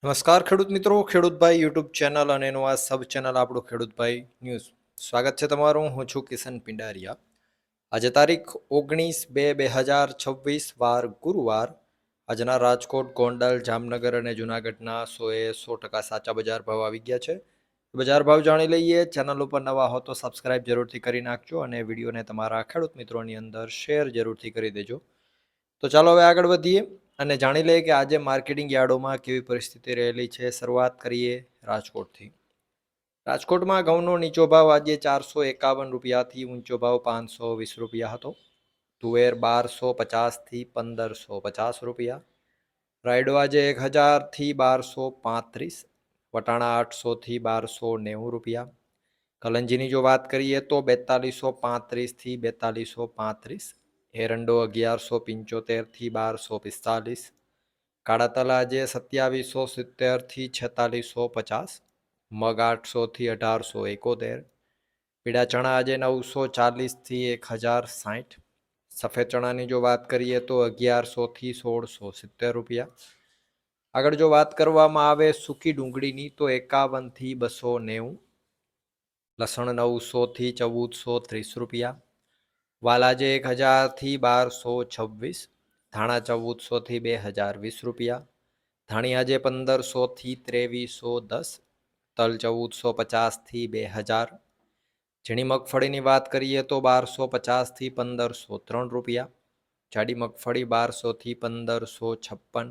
નમસ્કાર ખેડૂત મિત્રો, ખેડૂતભાઈ યુટ્યુબ ચેનલ અને એનું આ સબ ચેનલ આપણું ખેડૂતભાઈ ન્યૂઝ. સ્વાગત છે તમારું. હું છું કિશન પિંડારિયા. આજે તારીખ 19/2/2026 વાર ગુરુવાર. આજના રાજકોટ, ગોંડલ, જામનગર અને જુનાગઢના 100% સાચા બજાર ભાવ આવી ગયા છે. બજાર ભાવ જાણી લઈએ. ચેનલ ઉપર નવા હો તો સબસ્ક્રાઇબ જરૂરથી કરી નાખજો અને વિડીયોને તમારા ખેડૂત મિત્રોની અંદર શેર જરૂરથી કરી દેજો. તો ચાલો હવે આગળ વધીએ અને જાણી લઈએ કે આજે માર્કેટિંગ યાર્ડોમાં કેવી પરિસ્થિતિ રહેલી છે. શરૂઆત કરીએ રાજકોટથી. રાજકોટમાં ઘઉંનો નીચો ભાવ આજે 451 રૂપિયાથી ઊંચો ભાવ 520 રૂપિયા હતો. તુવેર 1250 થી 1550 રૂપિયા. રાયડો આજે 1000 થી 1235. વટાણા 800 થી 1290 રૂપિયા. કલંજીની જો વાત કરીએ તો 4235 થી 4235. એરંડો 1175 થી 1245. કાળા તલ આજે 2770 થી 4650. મગ 800 થી 1871. પીળા ચણા આજે 940 થી 1060. સફેદ ચણાની જો વાત કરીએ તો 1100 થી 1670 રૂપિયા. આગળ જો વાત કરવામાં આવે સૂકી ડુંગળીની તો 51 થી 290. લસણ 900 થી 1430 રૂપિયા. વાલ આજે 1000 થી 1226. ધાણા 1400 થી 2020 રૂપિયા. ધાણી આજે 1500 થી 2310. તલ 1450 થી 2000. ઝીણી મગફળીની વાત કરીએ તો 1250 થી 1503 રૂપિયા. જાડી મગફળી 1200 થી 1556.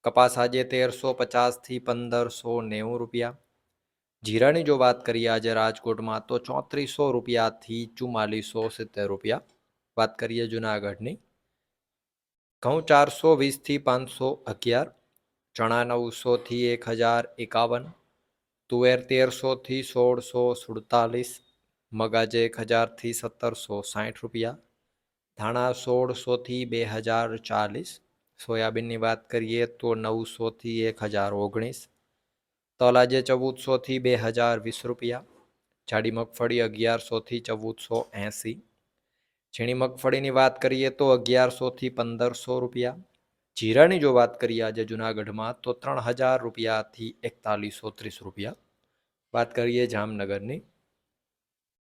કપાસ આજે 1350 થી 1590 રૂપિયા. જીરાની જો વાત કરીએ આજે રાજકોટમાં તો 3400 રૂપિયાથી 4470 રૂપિયા. વાત કરીએ જુનાગઢની. ઘઉં 420 થી 511. ચણા 900 થી 1051. તુવેર 1300 થી 1647. મગ આજે 1000 થી 1760 રૂપિયા. ધાણા 1600 થી 2040. સોયાબીનની વાત કરીએ તો 900 થી 1019. તલ આજે 1400 થી 2020 રૂપિયા. જાડી મગફળી 1100 થી 1480. ઝીણી મગફળીની વાત કરીએ તો 1100 થી 1500 રૂપિયા. જીરાની જો વાત કરીએ આજે જુનાગઢમાં તો 3000 રૂપિયાથી 4130 રૂપિયા. વાત કરીએ જામનગરની.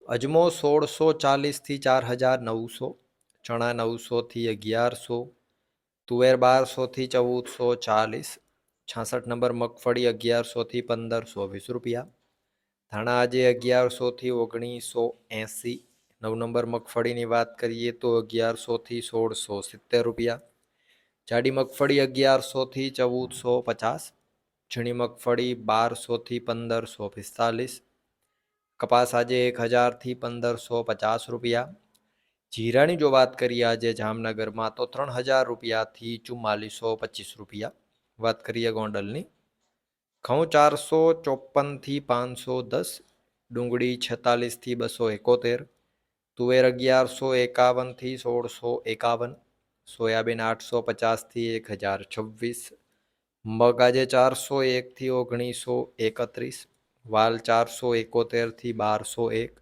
અજમો 1640 થી 4900. ચણા 900 થી 1100. તુવેર 1200 થી 1440. 66 નંબર મગફળી 1100 થી 1520 રૂપિયા. ધાણા આજે 1100 થી 1980. 9 નંબર મગફળીની વાત કરીએ તો 1100 થી 1670 રૂપિયા. જાડી મગફળી 1100 થી 1450. ઝીણી મગફળી 1200 થી 1545. કપાસ આજે 1000 થી 1550 રૂપિયા. જીરાની જો વાત કરીએ આજે જામનગરમાં તો 3000 રૂપિયાથી 4425 રૂપિયા. વાત કરીએ ગોંડલની. ઘઉં 454 થી 510. ડુંગળી 46 થી 271. તુવેર 1151 થી 1651. સોયાબીન 850 થી 1026. મગ આજે 401 થી 1931. વાલ 471 થી 1201.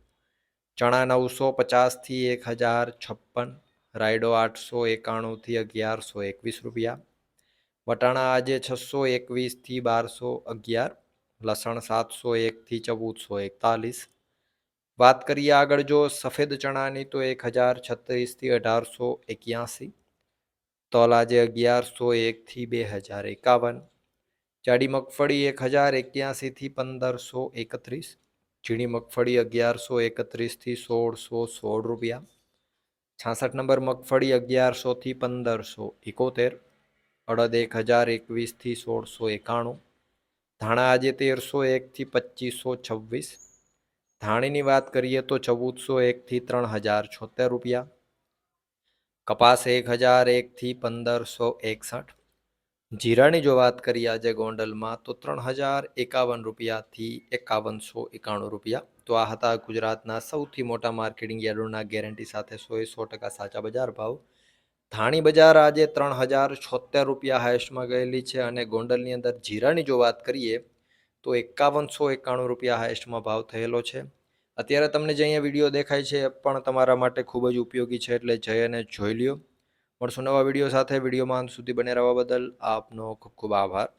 ચણા 950 થી 1056. રાયડો 891 થી 1121 રૂપિયા. વટાણા આજે 621 થી 1211. લસણ 701 થી 1441. વાત કરીએ આગળ જો સફેદ ચણાની તો 1036 થી 1881. તલ આજે 1101 થી 2051. જાડી મગફળી 1081 થી 1531. ઝીણી મગફળી 1131 થી 1616 રૂપિયા. 66 નંબર મગફળી 1100 થી 1571. અડદ 1021 થી 1691. ધાણા આજે 1301 થી 2526. ધાણીની વાત કરીએ તો 1401 થી 3076 રૂપિયા. કપાસ 1001 થી 1561. જીરાની જો વાત કરીએ આજે ગોંડલમાં તો 3051 રૂપિયાથી 5191 રૂપિયા. તો આ હતા ગુજરાતના સૌથી મોટા માર્કેટિંગ યાર્ડોના ગેરંટી સાથે 100% સાચા બજાર ભાવ. ધાણી બજાર આજે 3076 રૂપિયા હાઈએસ્ટમાં ગયેલી છે અને ગોંડલની અંદર જીરાની જો વાત કરીએ તો 5191 રૂપિયા હાઈએસ્ટમાં ભાવ થયેલો છે. અત્યારે તમને જે અહીંયા વિડીયો દેખાય છે એ પણ તમારા માટે ખૂબ જ ઉપયોગી છે, એટલે જઈ અને જોઈ લ્યો. મળશું નવા વિડીયો સાથે. વિડીયોમાં અંત સુધી બને રહેવા બદલ આપનો ખૂબ ખૂબ આભાર.